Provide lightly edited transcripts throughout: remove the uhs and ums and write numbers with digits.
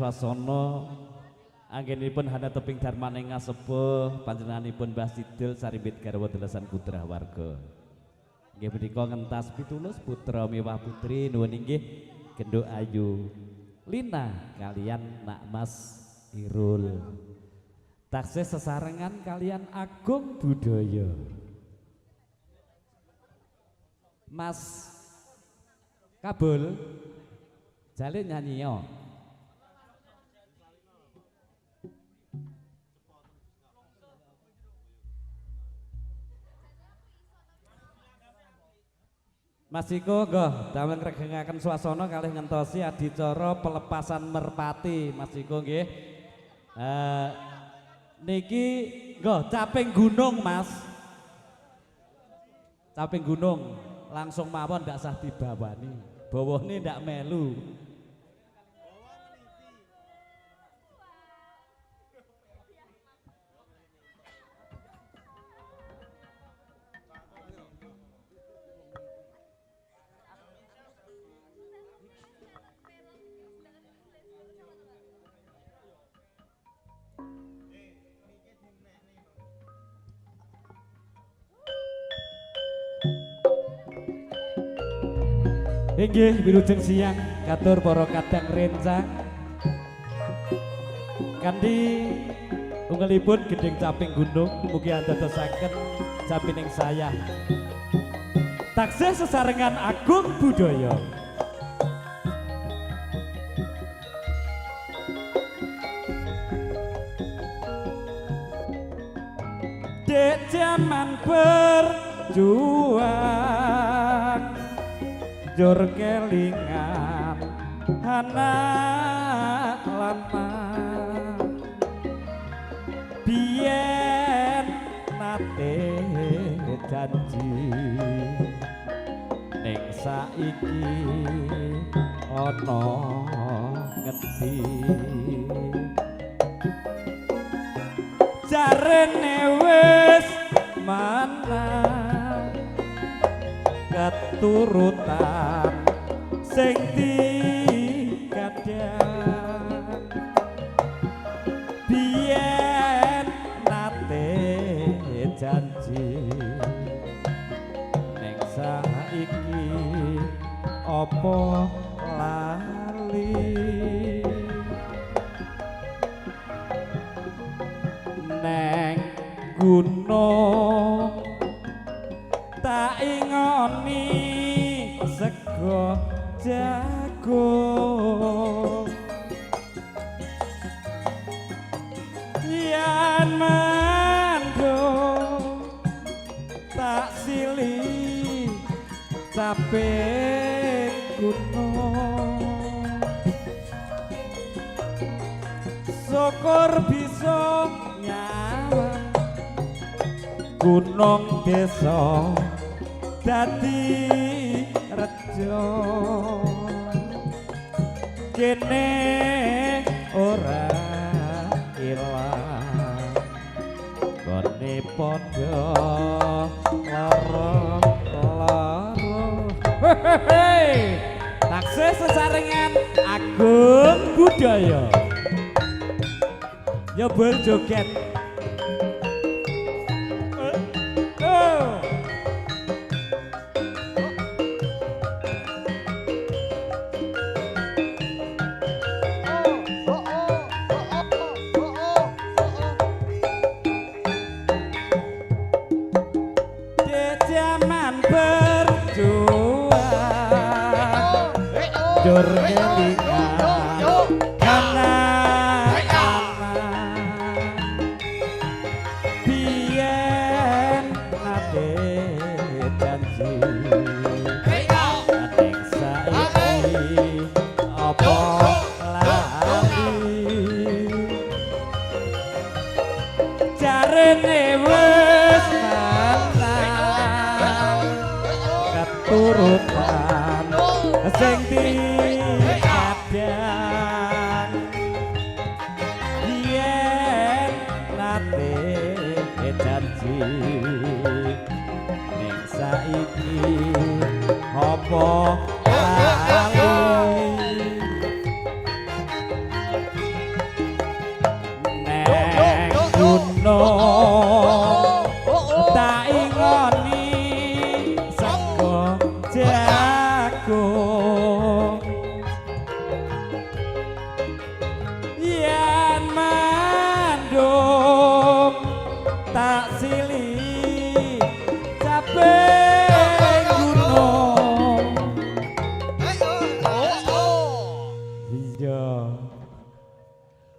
Swasana anggenipun hana teping darmaning ngasepuh panjenenganipun Mbah Sidil Sarimbit garwa delasan putra warga. Nggih menika ngentas pitulus putra miwah putri nuwun inggih Genduk Ayu Lina kalian Nak Mas Irul. Taksih sesarengan kalian Agung Budaya. Mas Kabul jalin nyanyi yo. Mas Iko nggih damel ngregengaken swasana kalih ngentosi adicara pelepasan merpati Mas Iko nggih. Niki nggih caping gunung Mas. Caping gunung langsung mawon ndak sah dibawani. Bawane ndak melu. Inggih wilujeng siang katur para kadang rencang kanthi unggalipun gending caping gunung mugi andadosaken japining saya taksih sesarengan Agung Budaya. Dek jaman berjuang jur kelingan anak lama biyen nate janji ning saiki ana ngendi jarene wis manah keturutan sing dikadang biyen nate janji ning saiki apa lali neng gunung tak ingoni sego jagung yen mendung tak silih caping gunung syukur bisa nyawang gunung desa dadi rejo kene ora ilang kene padha lara taksih sesarengan Agung Budaya nyobol joget. Jur kelingan anak-anak biyen nate janji ning saiki apa lali jarene wis manah keturutan sing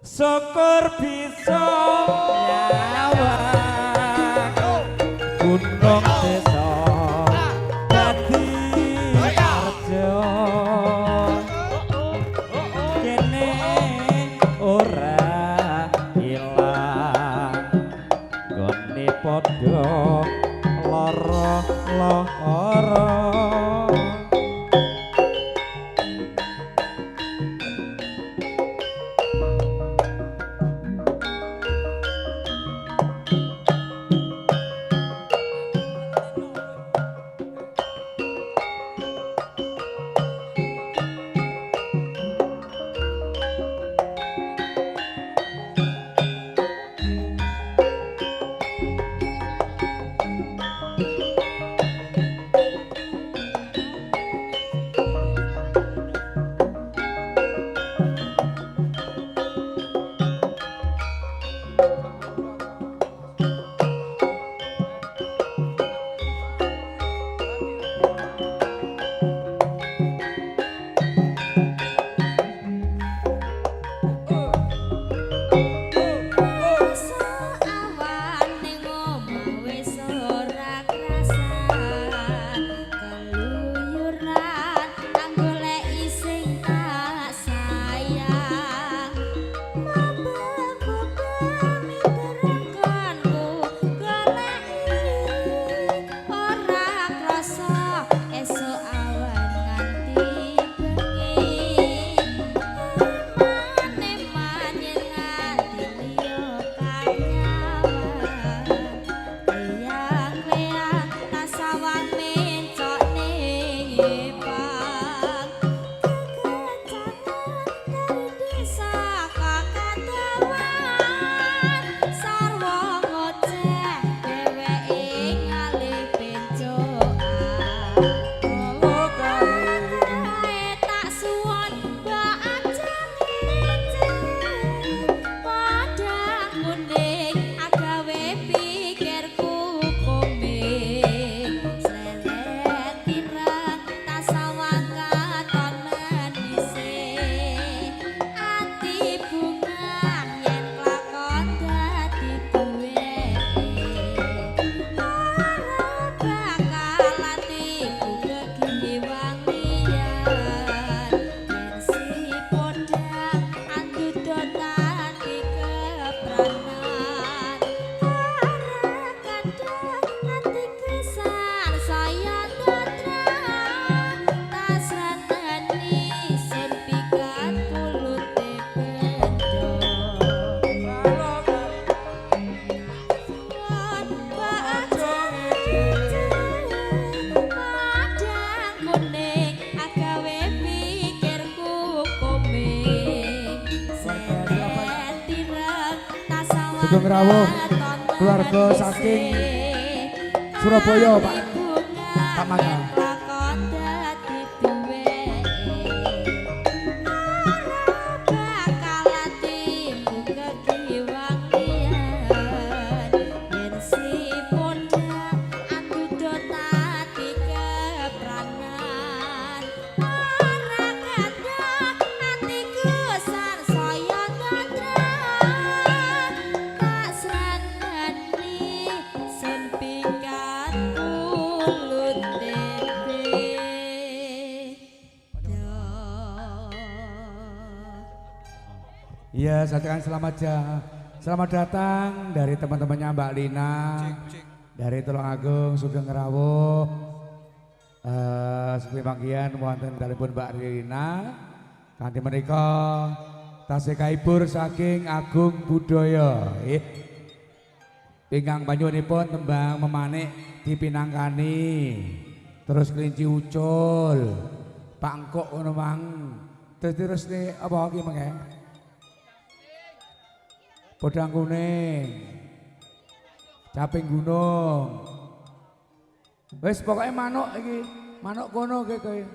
syukur bisa nyawa gunung desa dadi arjo kene ora ilang gone padha lara-lara Sugeng rawuh keluarga saking Surabaya Pak Maka. Iya, saya katakan selamat datang dari teman-temannya Mbak Lina, dari Tulungagung, Sugeng Rawuh, seperti panggian wonten kalipun Mbak Lina, kanthi menika tasih kaibur saking Agung Budaya. Ingkang panyuwunipun tembang memanik dipinangkani, terus kelinci ucul, pangkok ngono mang, terus nih apa iki mengke? Podang kuning, caping gunung, wes pokoknya manuk iki, manuk kono kayak.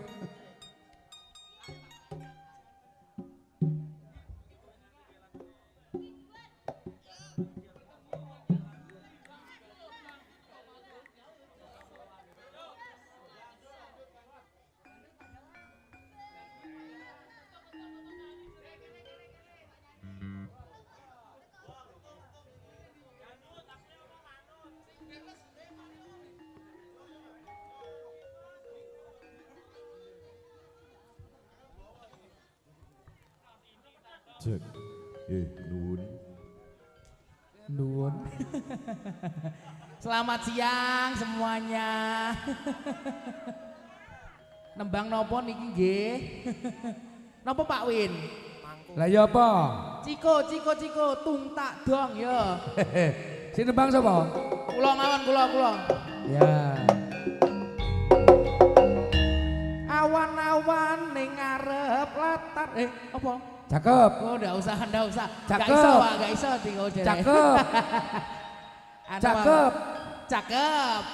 Cek. Nuwun. Nuwun. Selamat siang semuanya. Nembang nopo niki nggih? Nopo Pak Win? Lah ya apa? Ciko, tungtak dong ya. Si nembang sapa? Kula mawon, kula. Ya. Awan-awan ning ngarep latar. Apa? Cakep. Oh, ndak usah. Cakep. Gak iso, Pak, gak iso tinggal dhewe. Cakep. Cakep. Cakep.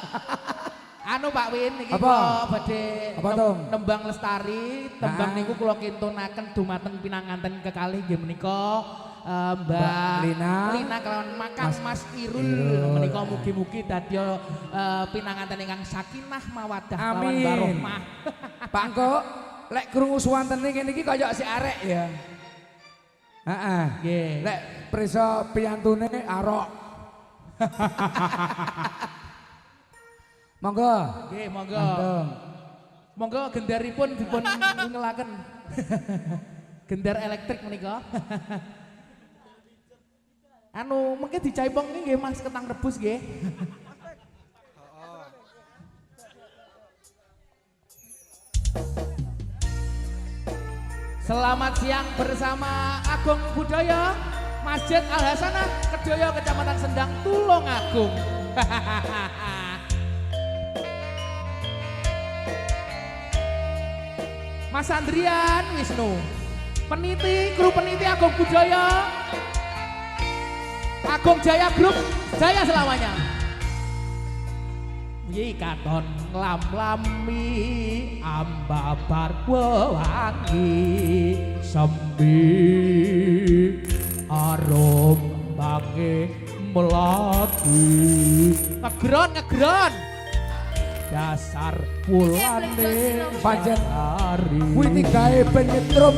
Anu Pak Win iki Apa? kula badhe Apa tuh? nembang lestari, tembang niku kula kintunaken dumateng pinanganten kekalih nggih menika Mbak Lina kelawan Mas Irul menika mugi-mugi dadya pinanganten ingkang sakinah mawaddah kelawan warahmah. Pak Engko, lek krungu suwantene kene iki kaya si arek ya. Heeh. Nggih. Lek prisa piyantune arok. Monggo. Nggih, monggo. Monggo gendaripun dipun ngelaken. Gendar elektrik menika. Anu mengke dicaipong nggih Mas ketang rebus nggih. Selamat siang bersama Agung Budaya Masjid Al Hasanah Kedoyo Kecamatan Sendang Tulungagung. Mas Andrian Wisnu, peniti, kru peniti Agung Budaya, Agung Jaya Group, jaya selamanya. Katon lam-lami ambabar wewangi sembi arum bange melati ngegron dasar pulane Pancen hari kuwi tigae ben nyetrum.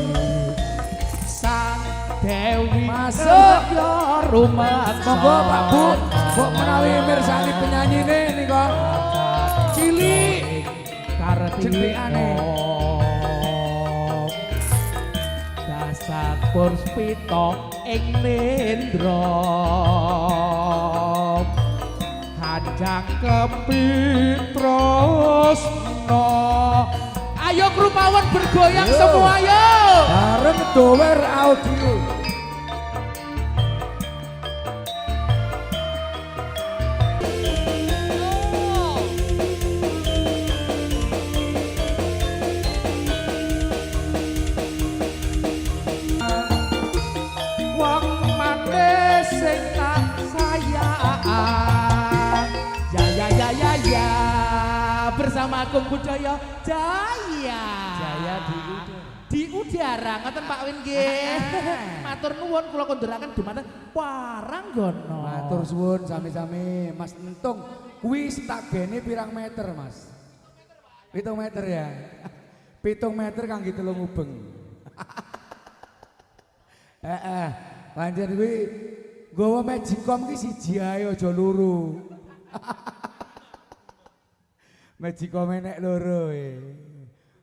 sang dewi Masuk. ya rumah Monggo Pak Bu, mbok menawi mirsani penyanyine nika. Cilik jentikane. dasar puspita ing nendra hanjang kepitresna. Ayo krupawan bergoyang Yo. semua yo. Bareng dower audio. Wong manis sing tak sayang. Ya bersama Agung Budaya Jaya. Jaya Di udara ngoten Pak Win nggih. Matur nuwun kula konduraken dumateng Paranggono. Matur suwun sami-sami Mas Entung. Kuwi stagene pirang meter, Mas? 7 meter ya. 7 meter kangge telung ubeng. Pancen kuwi nggawa Magicom ki siji ae aja loro. Magicom nek loro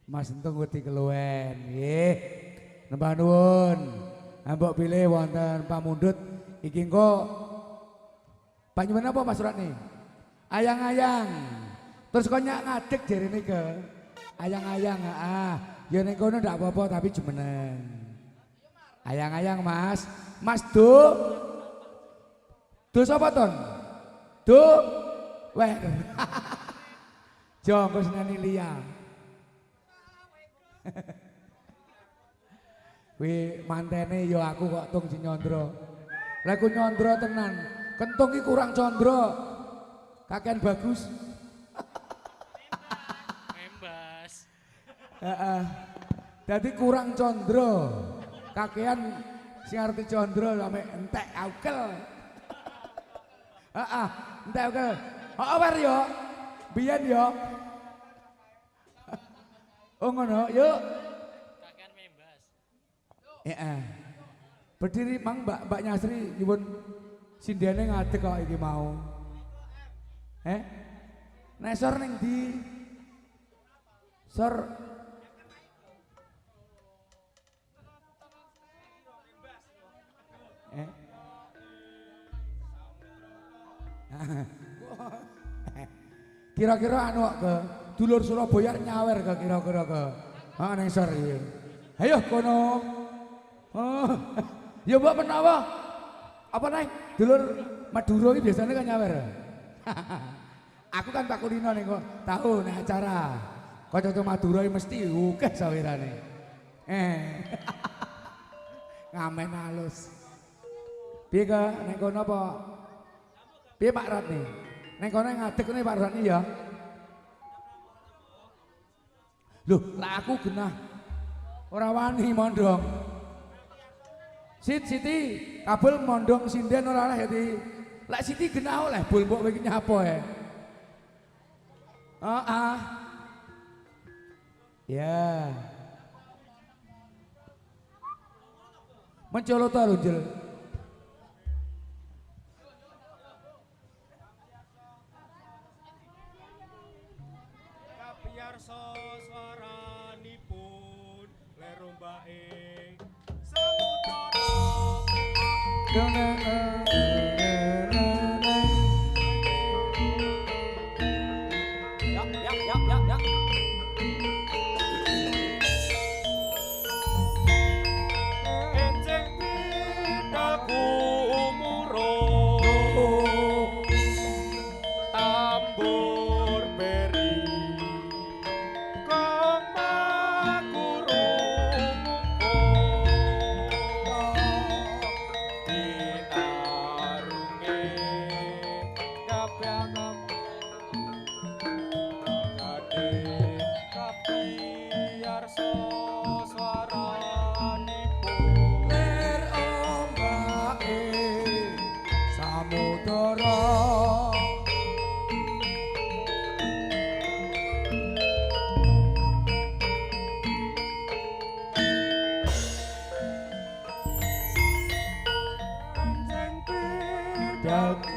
Mas Entung wedi keluwen nggih. Nembah nuwun. Mbok pilih wonten pamundhut iki engko panyuwun apa Mas Suratni? Ayang-ayang. Terus kok nyak ngadeg jarene ke ayang-ayang, ya ning kono ndak apa-apa tapi jumeneng. Ayang-ayang Mas. Mas Do. Do sapa ton? Do. Weh. Jo engko seneni Lia. Kuwi mantene ya aku kok tung si Nyondro. Lah ku Nyondro tenan. Kentung ki kurang condro. Kakean bagus. Membas. Dadi kurang condro. Kakean sing arti condro sampe entek aukel. Entek aukel. Wer yo. Biyen yo. Oh ngono, yuk. Kakean membas. Berdiri Mang Mbak Nyasri nyuwun sindene ngadeg kok iki mau. Nesor ning ndi? Sor. Kira-kira anu ke dulur Surabaya nyawer ke kira-kira ke. Neng sor iki. Ayo kono. Oh. Ya mbok menawa. Apa neng? Dulur Madura iki biasanya kan nyawer. Aku kan Pak Kulino nih kok tahu nih acara. Kocok Madura mesti akeh sawirane. Ngamen halus. Piye ke neng kono apa? Piye Pak Ratni? Neng kono ngadeg nih Pak Ratni ya. Loh, lah aku genah. Ora wani mondong. Siti kabel mondong sinden ora oleh ya. Lah Siti genah oleh bul mbok iki nyapa ya. Ya. Mencolot lunjel. Kapiyarsa swaranipun lerombaing samudara. Enceng pitaku umurung tambur beri komakurung dinarunge kapyakam gade kapiyarsa swaranipun Ler ombake samudara. enceng pitaku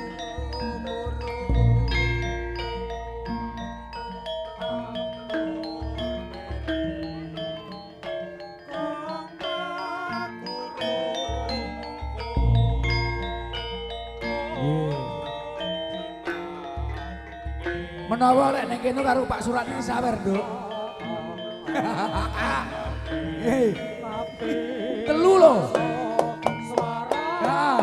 Menawa lek ning kene karo Pak Suratni sawer, Nduk. Hei. Telu lho. Ya.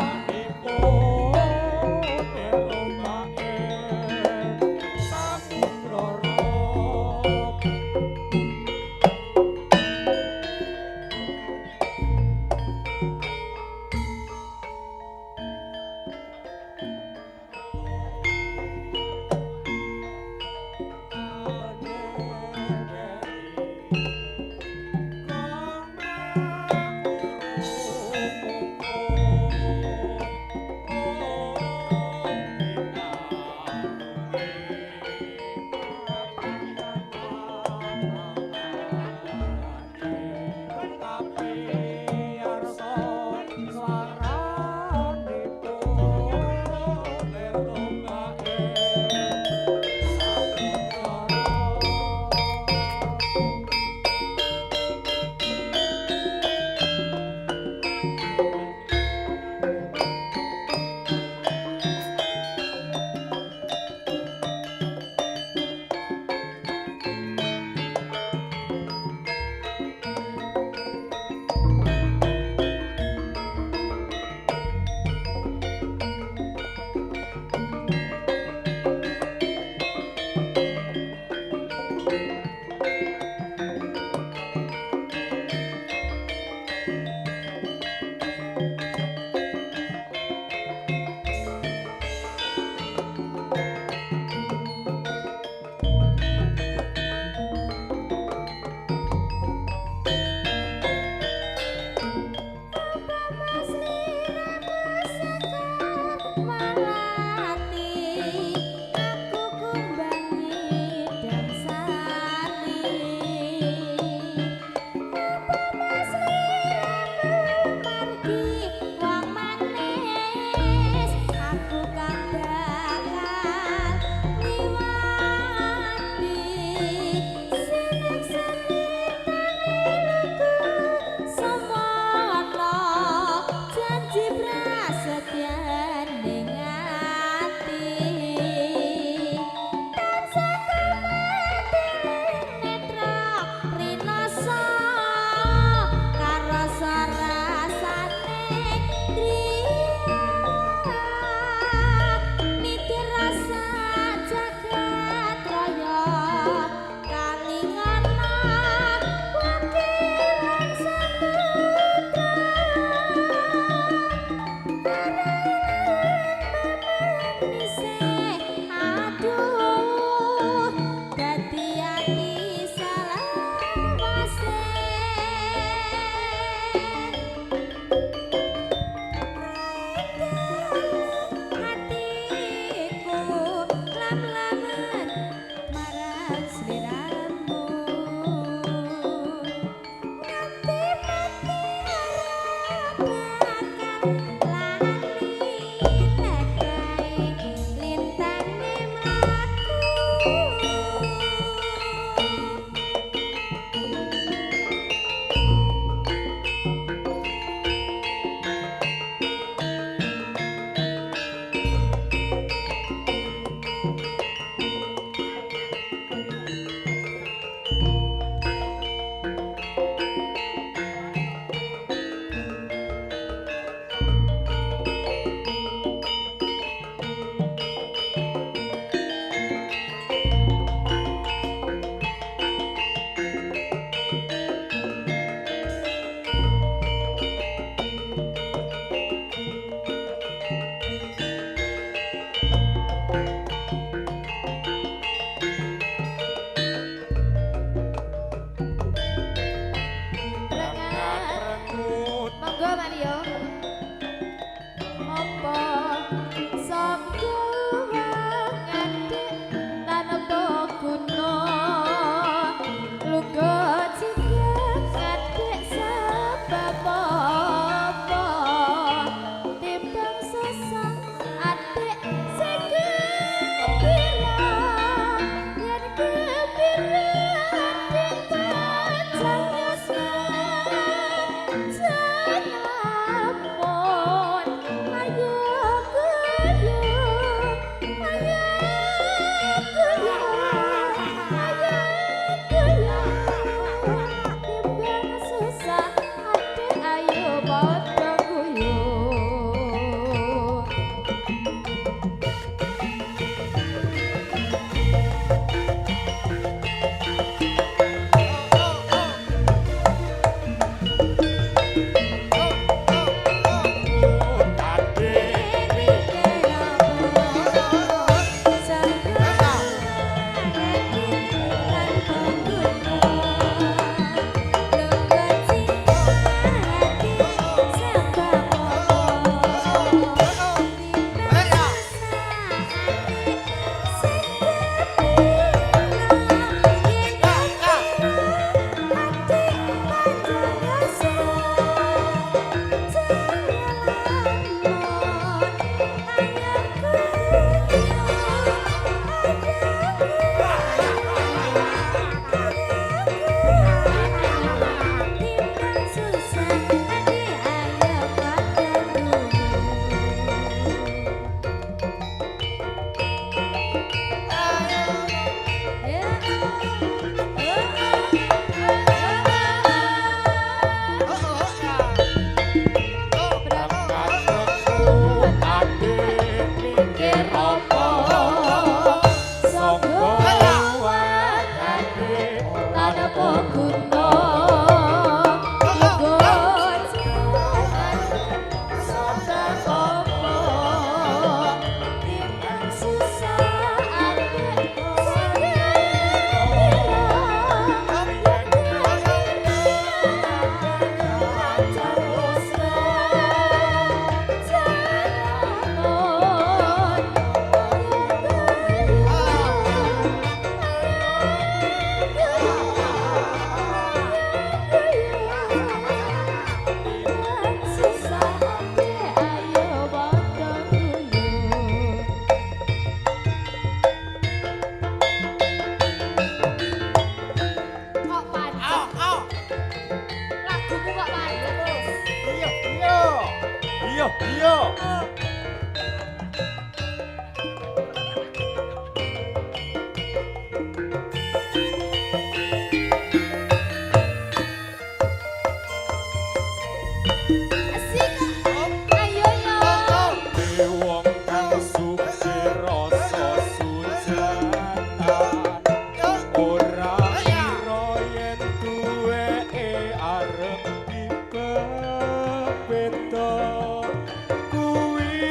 Kuwi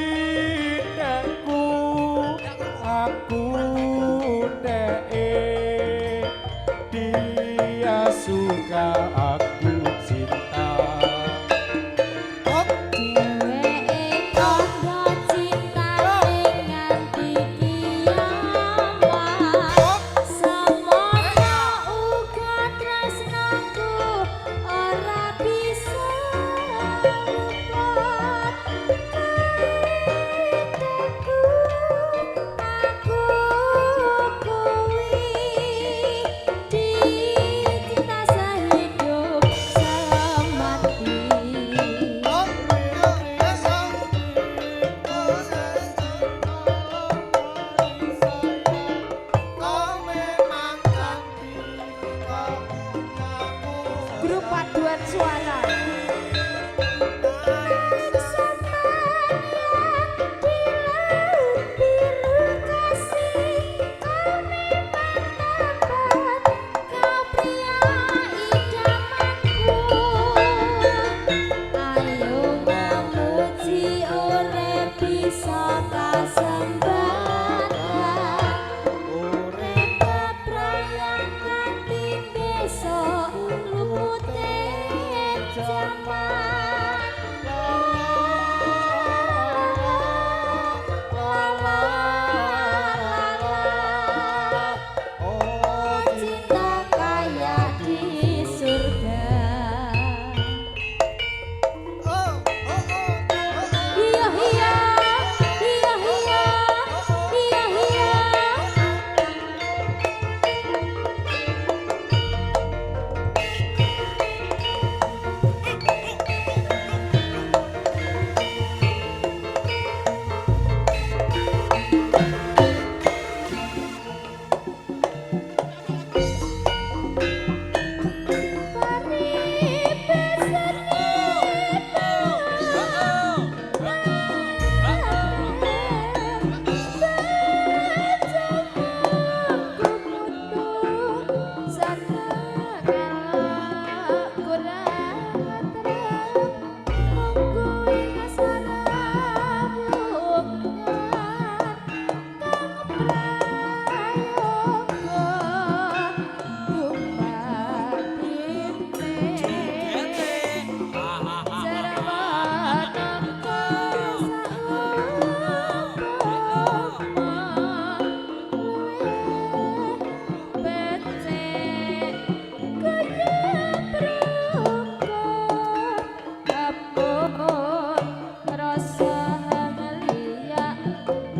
rasa ngelia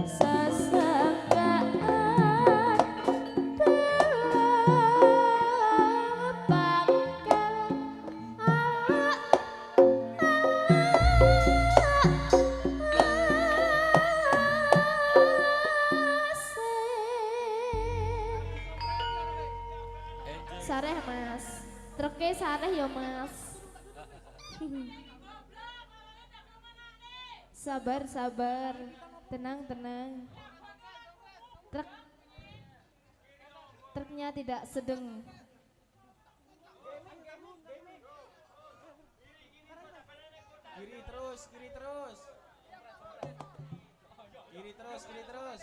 sesenggaan pangkel sareh mas treke sareh ya mas sabar sabar tenang tenang truknya tidak sedang Kiri terus, kiri terus. Kiri terus, kiri terus.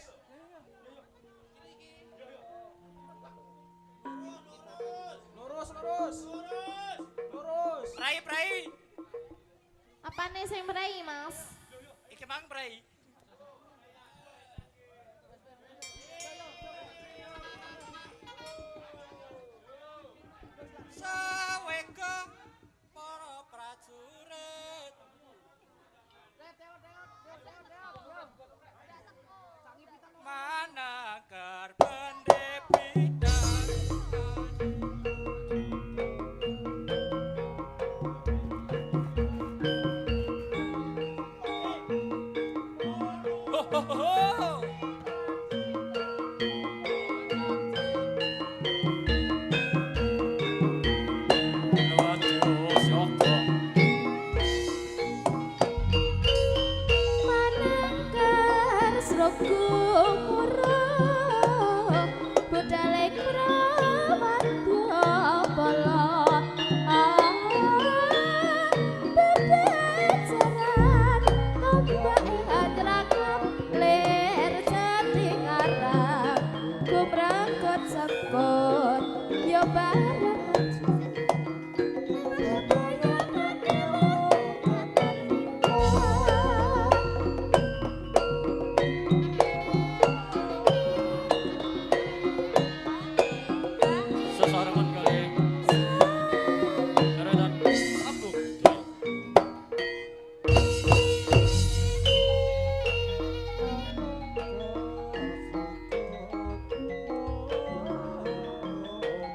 Lurus, lurus. Lurus. Prai, prai. apa nih saya meraih mas Iki mang prai. Saweka para prajurit. Manakar pendepitan. Ho ho ho. manangkar srogo murah budalek prawadya bala bebejaran tombak hadrakam ler jating arang kumrangkot sekot yo bareng Sesorangan kali. Karenan ambuk.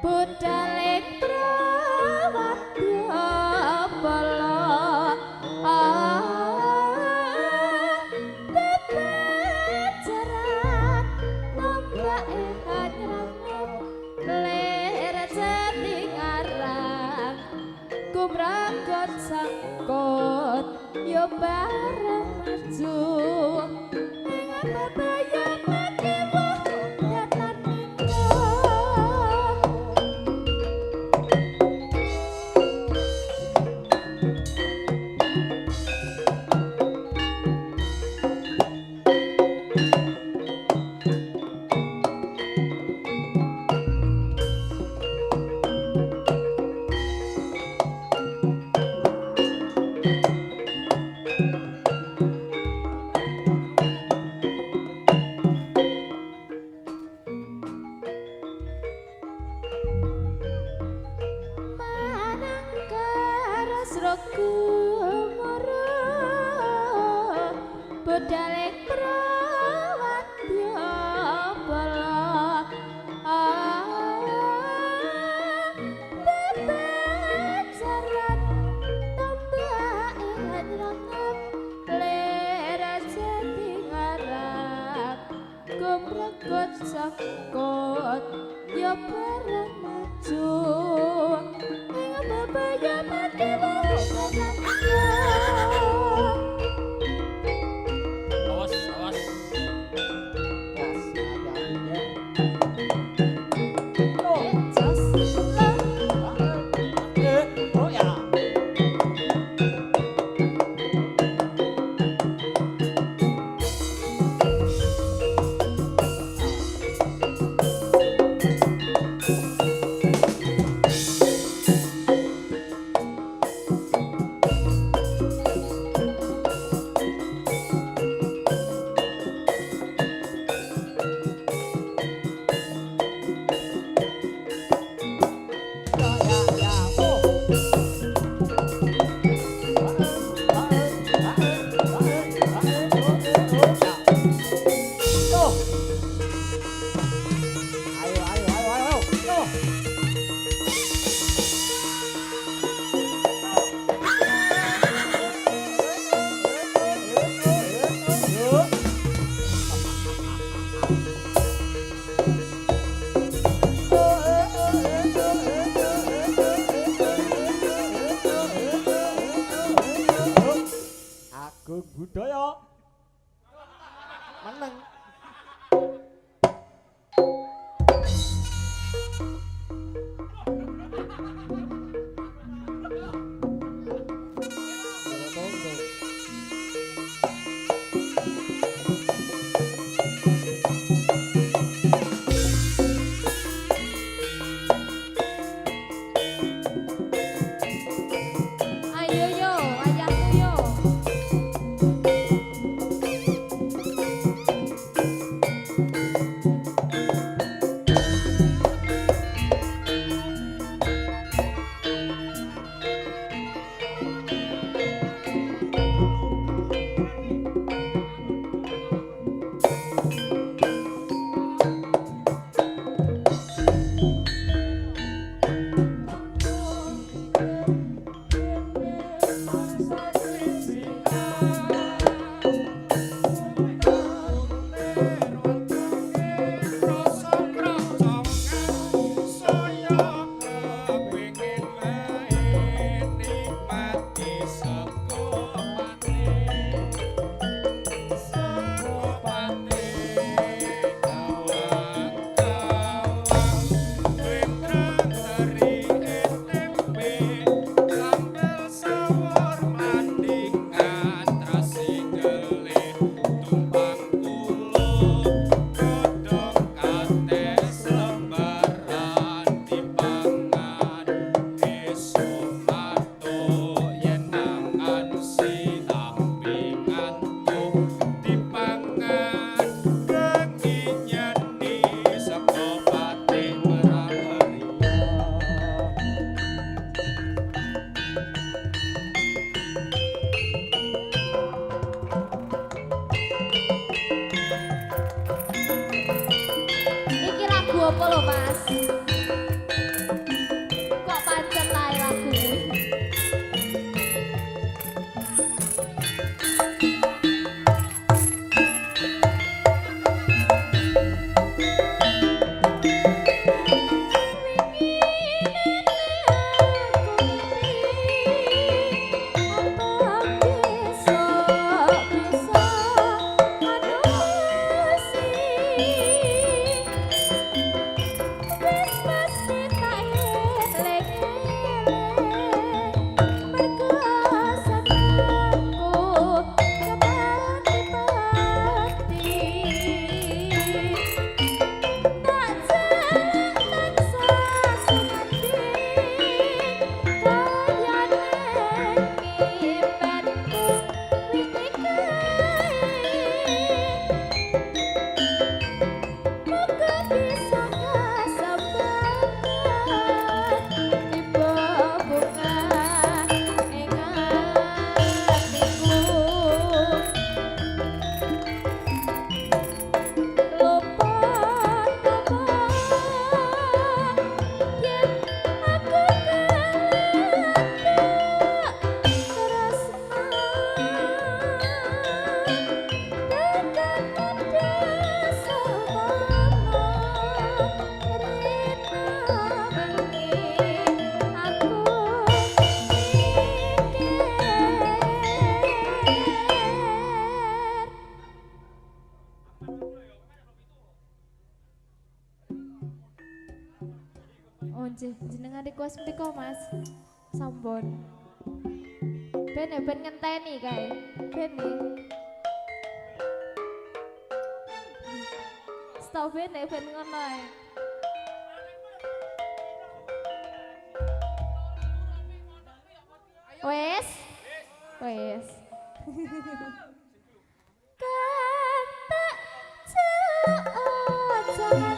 budalek prawadya bala bebejaran tombake hanyrangan ler jating arang kumrangkot sangkot yo bareng maju ing bebayan makiwa datan manangkar srogo murah budalek prawadya bala bebejaran tombake hanyrangan ler jating arang kumrekut sakot yo bareng maju ing bebayan makiwa datan Awas, awas. yo. Meneng. Ayo yo, ayahku yo. Iki lagu apa lo mas? Kok pancen lae lagu kuwi? Onje, jenengan request mriko Mas. Sampun. Ben ngenteni kae. Ben. Stop ben ngono ae. Wes. Wes. Kata jangan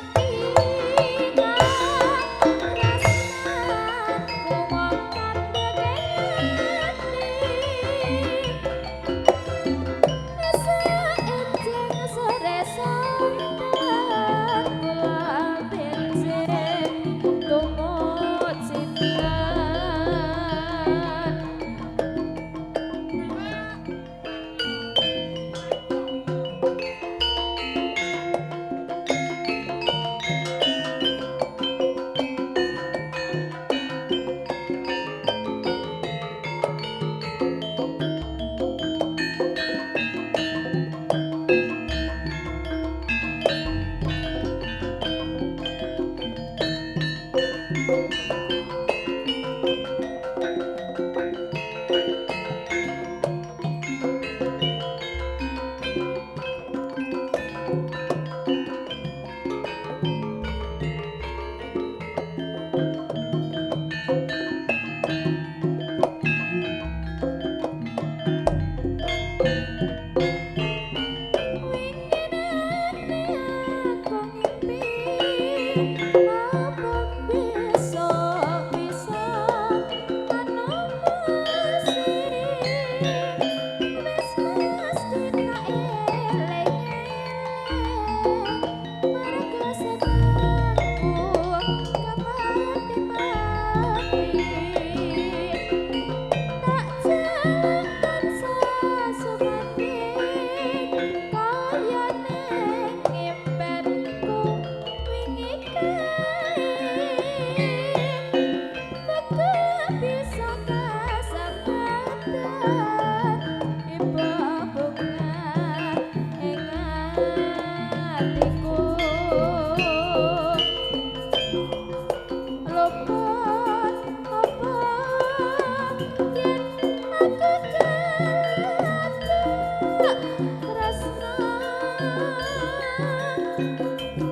tresna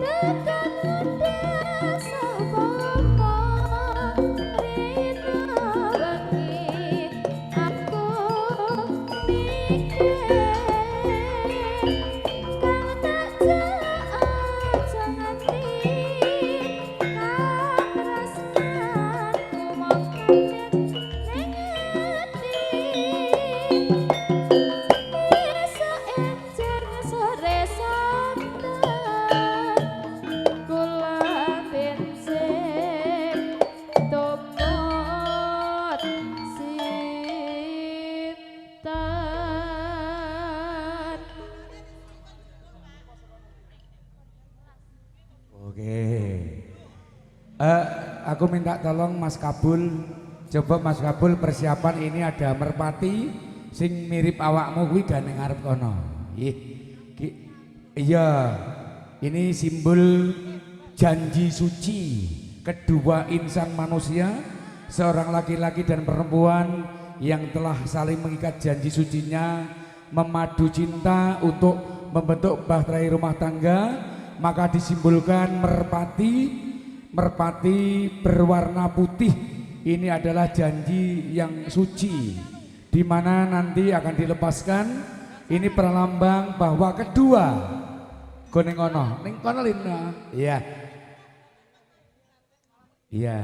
tekan muda sapa rina wengi aku mikir kang tak aja nganti kang tresnaku mongko ning ati iso encer sore sonten kula bensin tumut sinten. Oke. Aku minta tolong Mas Kabul. Coba Mas Kabul persiapan ini ada merpati sing mirip awakmu kuwi gane ngarep kono. Iya. Ini simbol janji suci kedua insan manusia, seorang laki-laki dan perempuan yang telah saling mengikat janji sucinya memadu cinta untuk membentuk bahtera rumah tangga, maka disimbolkan merpati berwarna putih. Ini adalah janji yang suci di mana nanti akan dilepaskan. Ini perlambang bahwa kedua ning kono Lina. Iya. Iya.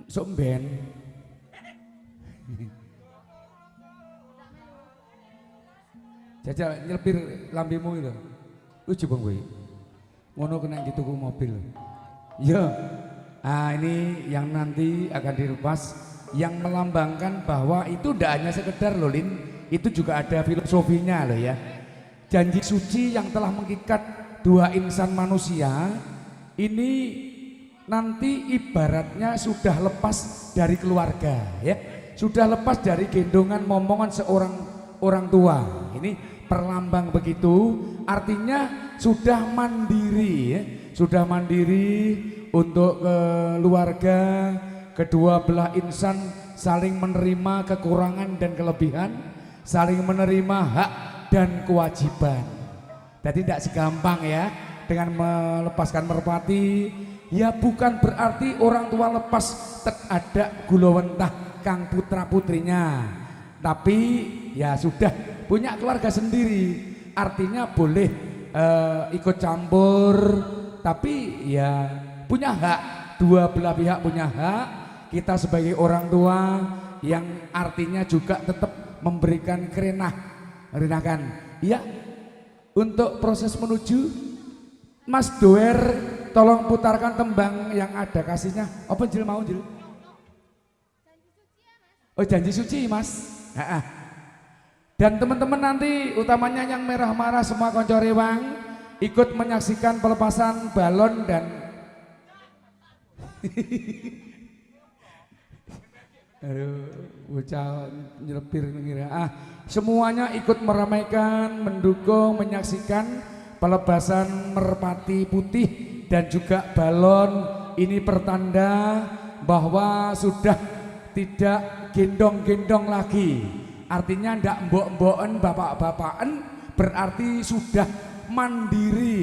Sok ben. Jajal nyelpir lambimu itu. Lucu bang gue. Ngono kena dituku mobil. Iya. Ah ini yang nanti akan dilepas, yang melambangkan bahwa itu tidak hanya sekedar loh Lin, itu juga ada filosofinya loh ya. Janji suci yang telah mengikat dua insan manusia ini nanti ibaratnya sudah lepas dari keluarga ya, sudah lepas dari gendongan momongan seorang orang tua. Ini perlambang begitu, artinya sudah mandiri ya, sudah mandiri untuk keluarga, kedua belah insan saling menerima kekurangan dan kelebihan, saling menerima hak dan kewajiban. Jadi tidak segampang ya dengan melepaskan merpati. Ya bukan berarti orang tua lepas ada gulawentah kang putra putrinya, tapi ya sudah punya keluarga sendiri, artinya boleh ikut campur, tapi ya punya hak, dua belah pihak punya hak. Kita sebagai orang tua yang artinya juga tetap memberikan kerenakan. Ya, untuk proses menuju Mas Doer, tolong putarkan tembang yang ada kasihnya. Apa Jil mau Jil? Oh janji suci Mas. Dan teman-teman nanti utamanya yang merah marah semua konco rewang ikut menyaksikan pelepasan balon dan aduh, bocah nyelpir ngira. Semuanya ikut meramaikan, mendukung, menyaksikan pelepasan merpati putih dan juga balon. Ini pertanda bahwa sudah tidak gendong-gendong lagi. Artinya ndak mbok-mboken, bapak-bapaken, berarti sudah mandiri.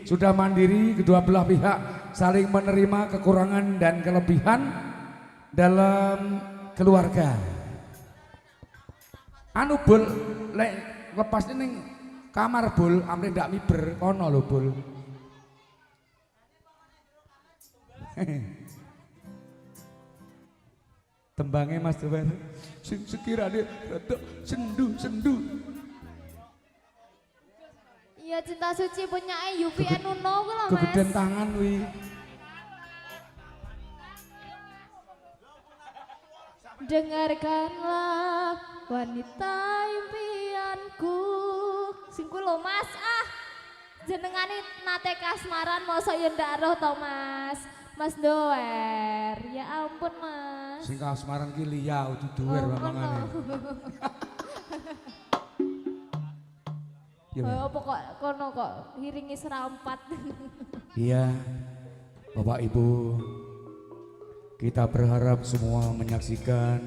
Sudah mandiri, kedua belah pihak saling menerima kekurangan dan kelebihan dalam keluarga. Anu Bul, lepas ini kamar Bul, amri ndak miber kono lho Bul. Tembangnya Mas Doer sing sekiranya rada sendu. Iya cinta suci punya UPN Uno ku lho Mas. Kegedean tangan wi. Dengarkanlah wanita impianku. Sing ku lho Mas jenengane nate kasmaran mosok ya ndak roh to Mas. Mas Doer, ya ampun Mas. Sing kasmaran ki liya udu Doer mamangane. Apa kok kono kok hiringi serampat. Iya, Bapak Ibu, kita berharap semua menyaksikan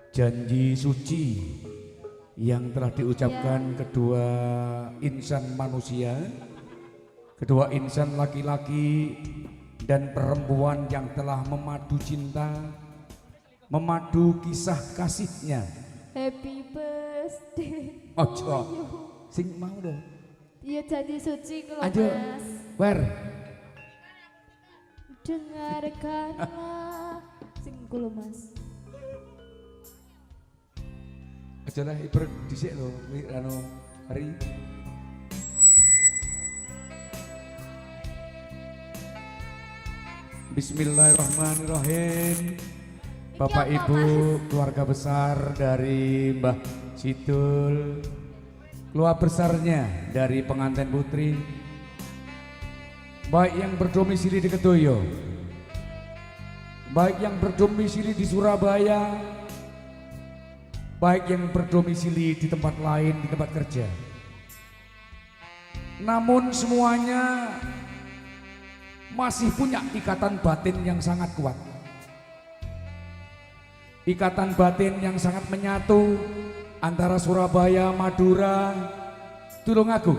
janji suci yang telah diucapkan kedua insan manusia, kedua insan laki-laki dan perempuan yang telah memadu cinta, memadu kisah kasihnya. Happy birthday. Ojo, sing mau dong. Iya janji suci kalau Ayo, Mas. Wer. Dengarkanlah sing kulo Mas. Aja lah iber dhisik lho, anu hari. Bismillahirrahmanirrahim. Bapak Iki apa, Ibu, keluarga besar dari Mbah Sidul, keluarga besarnya dari pengantin putri, baik yang berdomisili di Kedoyo, baik yang berdomisili di Surabaya, baik yang berdomisili di tempat lain, di tempat kerja. Namun semuanya masih punya ikatan batin yang sangat kuat. Ikatan batin yang sangat menyatu antara Surabaya, Madura, Tulungagung.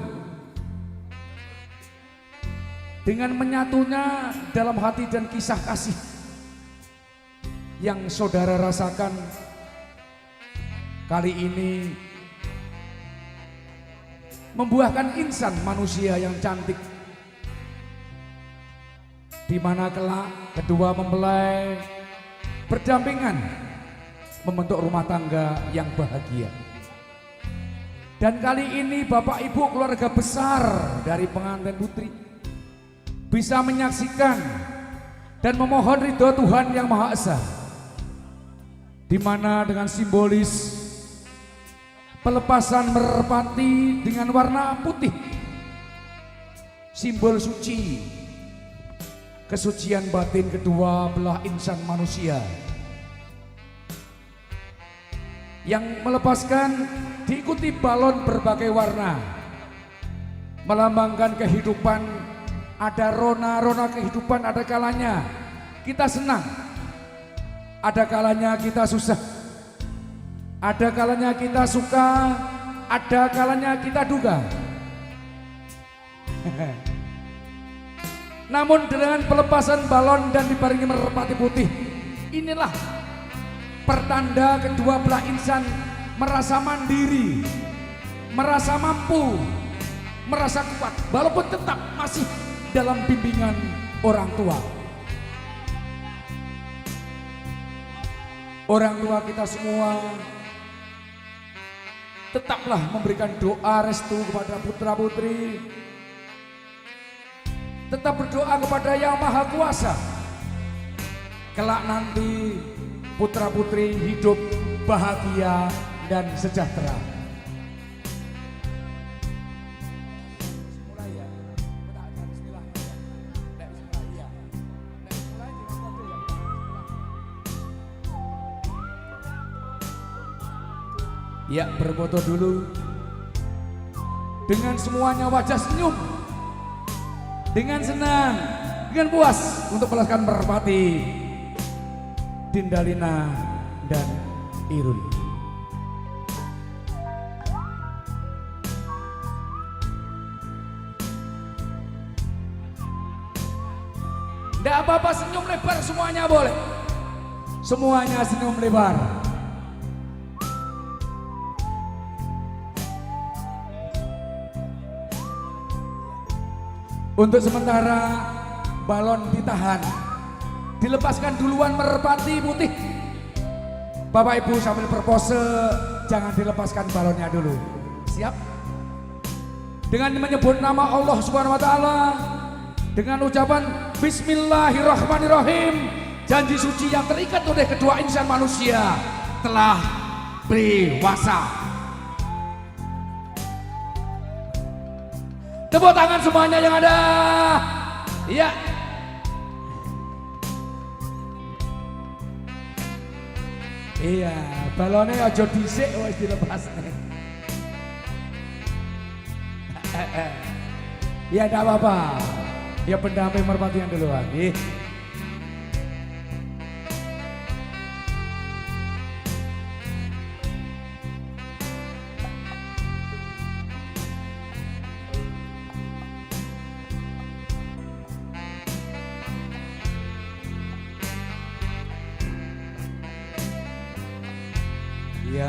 Dengan menyatunya dalam hati dan kisah kasih yang saudara rasakan kali ini membuahkan insan manusia yang cantik, di mana kelak kedua mempelai berdampingan membentuk rumah tangga yang bahagia. Dan kali ini Bapak Ibu keluarga besar dari pengantin putri bisa menyaksikan dan memohon ridho Tuhan Yang Maha Esa, di mana dengan simbolis pelepasan merpati dengan warna putih, simbol suci, kesucian batin kedua belah insan manusia, yang melepaskan diikuti balon berbagai warna, melambangkan kehidupan. Ada rona-rona kehidupan, ada kalanya kita senang, ada kalanya kita susah, ada kalanya kita suka, ada kalanya kita duga. Namun dengan pelepasan balon dan dibarengi merpati putih, inilah pertanda kedua belah insan merasa mandiri, merasa mampu, merasa kuat, walaupun tetap masih dalam bimbingan orang tua. Orang tua kita semua tetaplah memberikan doa restu kepada putra putri, tetap berdoa kepada Yang Maha Kuasa. Kelak nanti putra putri hidup bahagia dan sejahtera. Ya, berfoto dulu dengan semuanya wajah senyum, dengan senang, dengan puas untuk melepaskan merpati Dindalina dan Irul. Tidak apa-apa, senyum lebar semuanya boleh. Semuanya senyum lebar. Untuk sementara balon ditahan, dilepaskan duluan merpati putih. Bapak Ibu sambil berpose, jangan dilepaskan balonnya dulu. Siap? Dengan menyebut nama Allah Subhanahu wa taala, dengan ucapan Bismillahirrahmanirrahim, janji suci yang terikat oleh kedua insan manusia telah berkuasa. Tepuk tangan semuanya yang ada. Iya. Iya, balonnya aja dhisik wis dilepas. Ya enggak apa-apa. Ya pendamping merpati yang duluan.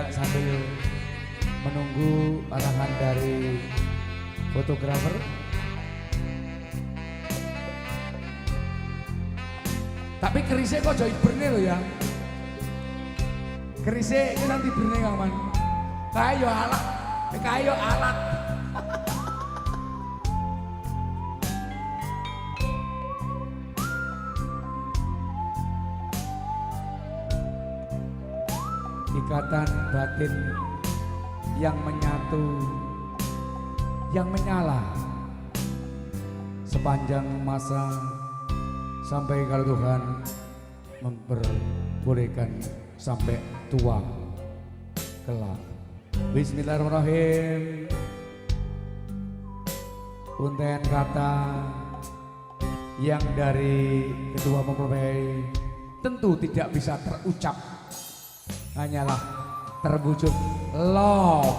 juga sambil menunggu arahan dari fotografer. Tapi kerisnya kok jadi berne lo ya. Kerisnya ini nanti berne kawan. Kayo alat, kayo alat. Ikatan batin yang menyatu, yang menyala sepanjang masa sampai kalau Tuhan memperbolehkan sampai tua kelak. Bismillahirrahmanirrahim. Untayan kata yang dari Ketua Mempelai tentu tidak bisa terucap, hanyalah terwujud love.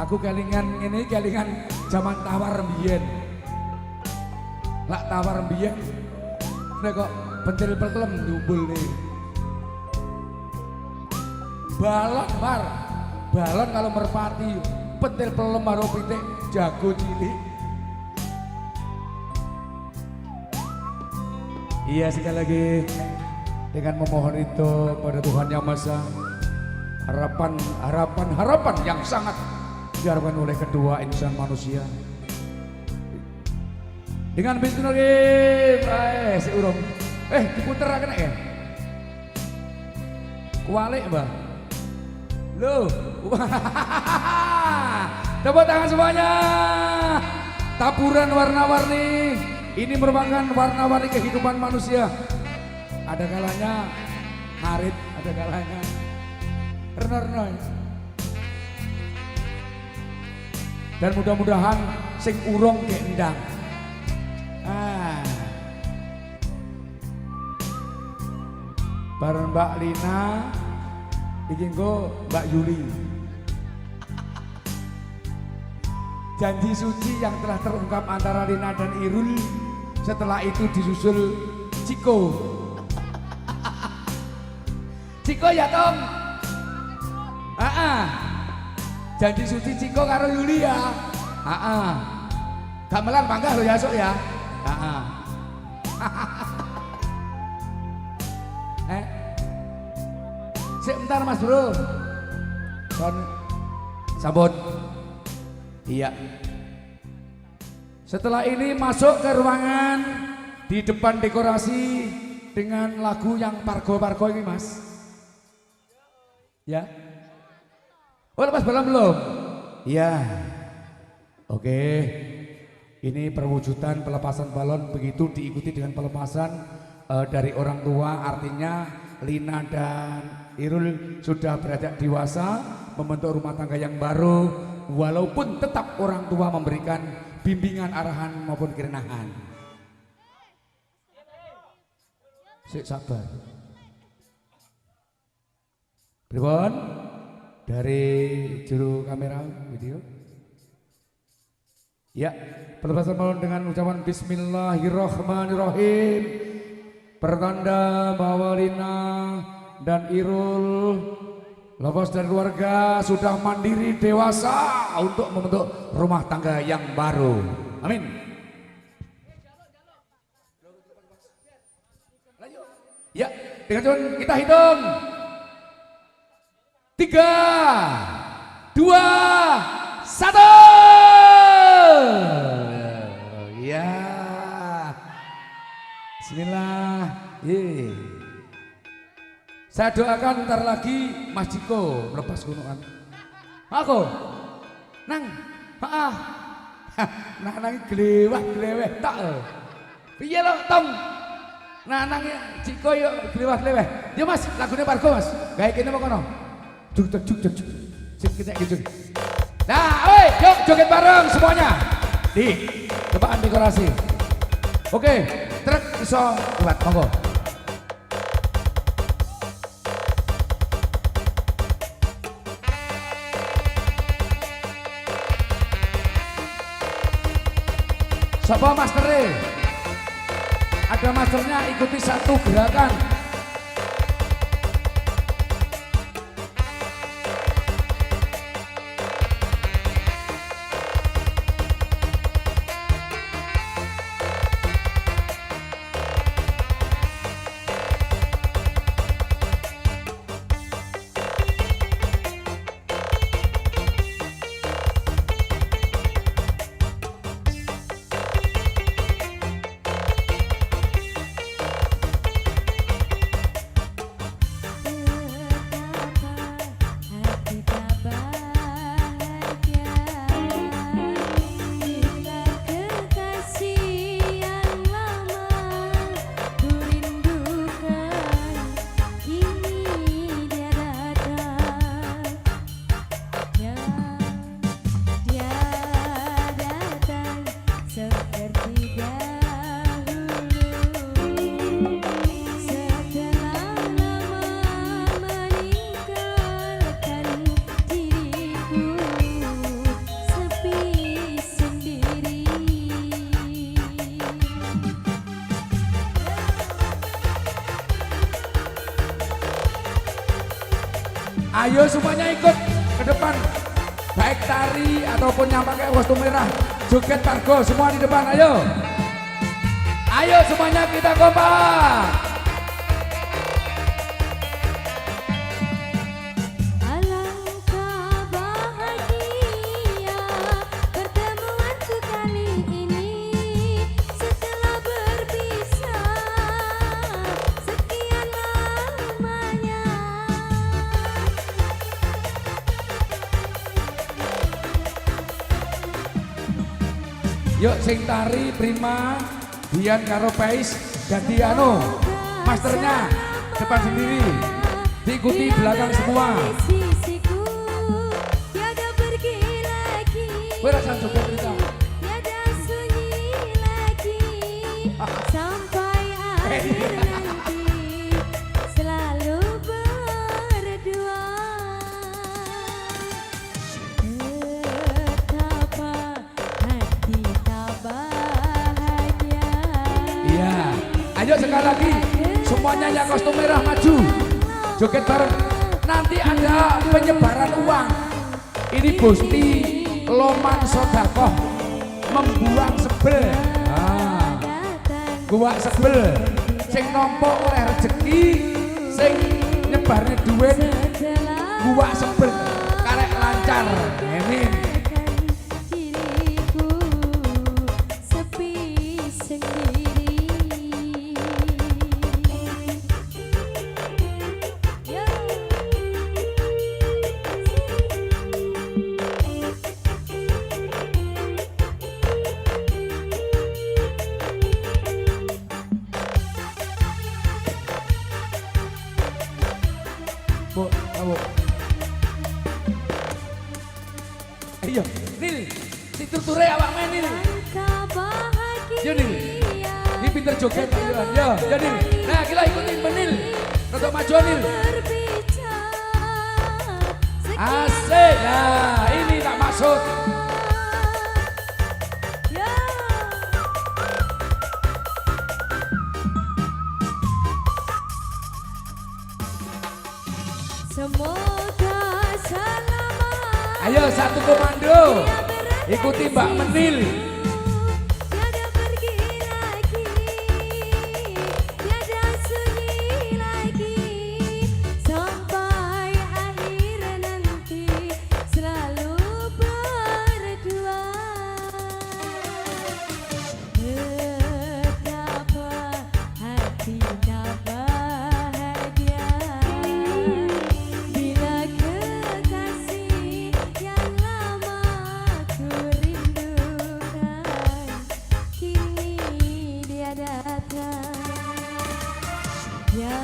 Aku kelingan ini kelingan zaman tawar mbiyen. Lak tawar mbiyen nek kok pentil pelem ndumbul nih. Balon mar. Balon kalau merpati pentil pelem karo pitik jago cilik. Iya, sekali lagi dengan memohon itu pada Tuhan Yang Maha Esa, harapan yang sangat diharapkan oleh kedua insan manusia. Dengan bismillahirrahmanirrahim, si urung, diputer kena ya? Kualik mbak, loh, tepuk tangan semuanya. Taburan warna-warni. Ini merupakan warna-warni kehidupan manusia. Ada kalanya harit, ada kalanya reno-reno. Dan mudah-mudahan sing urung ke endang. Bareng Mbak Lina, iki engko Mbak Yuli. Janji suci yang telah terungkap antara Lina dan Irul. Setelah itu disusul Ciko. Ciko ya Tom. Janji suci Ciko karo Yulia. Gamelan panggah lo ya sok ya. Sebentar Mas Bro. Sabun. Iya. Setelah ini masuk ke ruangan di depan dekorasi dengan lagu yang pargo-pargo ini Mas. Ya. Oh lepas balon belum? Iya. Oke. Ini perwujudan pelepasan balon begitu diikuti dengan pelepasan dari orang tua, artinya Lina dan Irul sudah beranjak dewasa membentuk rumah tangga yang baru, walaupun tetap orang tua memberikan bimbingan, arahan maupun kerenahan. Sik sabar. Pripun? Dari juru kamera video. Ya, pelepasan balon dengan ucapan Bismillahirrahmanirrahim. Pertanda bahwa Lina dan Irul, lepas dan keluarga sudah mandiri dewasa untuk membentuk rumah tangga yang baru. Amin. Ya, dengan Tuhan kita hitung 3, 2, 1. Ya. Bismillah. Saya doakan ntar lagi Mas Ciko melepas gunungan. Aku nang, nang gleweh tak. Piye lo Tong? Nang Ciko yo gleweh. Yo Mas, lagune pargo Mas. Gawe kene apa kono? Juk. Sing kita gitu. Nah, oi, yuk joget bareng semuanya. Di depan dekorasi. Oke, truk iso kuat, monggo. Sapa masternya? Ada masternya, ikuti satu gerakan. Ayo semuanya ikut ke depan. Baik tari ataupun yang pakai kostum merah, joget pargo semua di depan. Ayo. Ayo semuanya kita kompak. Alangkah bahagia pertemuanku kali ini setelah berpisah sekian lamanya. Yuk sing tari prima, Dian karo Pais jadi masternya depan sendiri, diikuti belakang semua. Sisiku tiada pergi lagi, Berasan juga kita. tiada sunyi lagi sampai akhir nanti selalu berdua. Betapa hati tak bahagia. Iya, ayo sekali lagi semuanya yang kostum merah maju, joget bareng. Nanti ada penyebaran uang. Ini Bosti Loman Sodakoh membuang sebel. Gua sebel, sing nompo oleh rezeki, sing nyebarnya duit, gua sebel, karek lancar. Amin. Diriku sepi sendiri. Yo. Bu, kamu. Iya, Nil, si tuture awak main Nil. Alangkah bahagia. Yo Nil, ini pinter joget Nil. Yo Nil, nah kita ikutin Nil. Rotok maju Nil. Berbicara sekian Asik, nah ini tak maksud. Ya. Semoga selamat. Ayo satu komando, ikuti Mbak Menil. Tiada pergi lagi, tiada sunyi lagi sampai akhir nanti selalu berdua. Betapa hati tak bahagia bila kekasih yang lama ku rindukan kini dia datang. Dia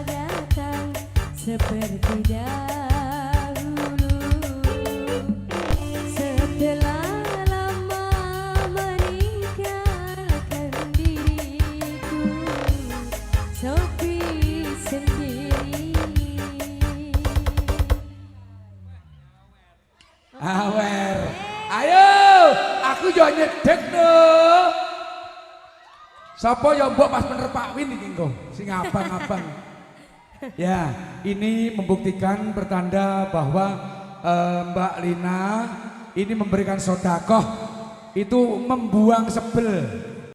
datang seperti dahulu setelah lama meninggalkan diriku sepi sendiri. Awer, ayo, aku yo nyedek no. Sopo yo mbok pas bener Pak Win iki engko, sing abang-abang. Ya, ini membuktikan pertanda bahwa Mbak Lina ini memberikan sodakoh itu membuang sebel.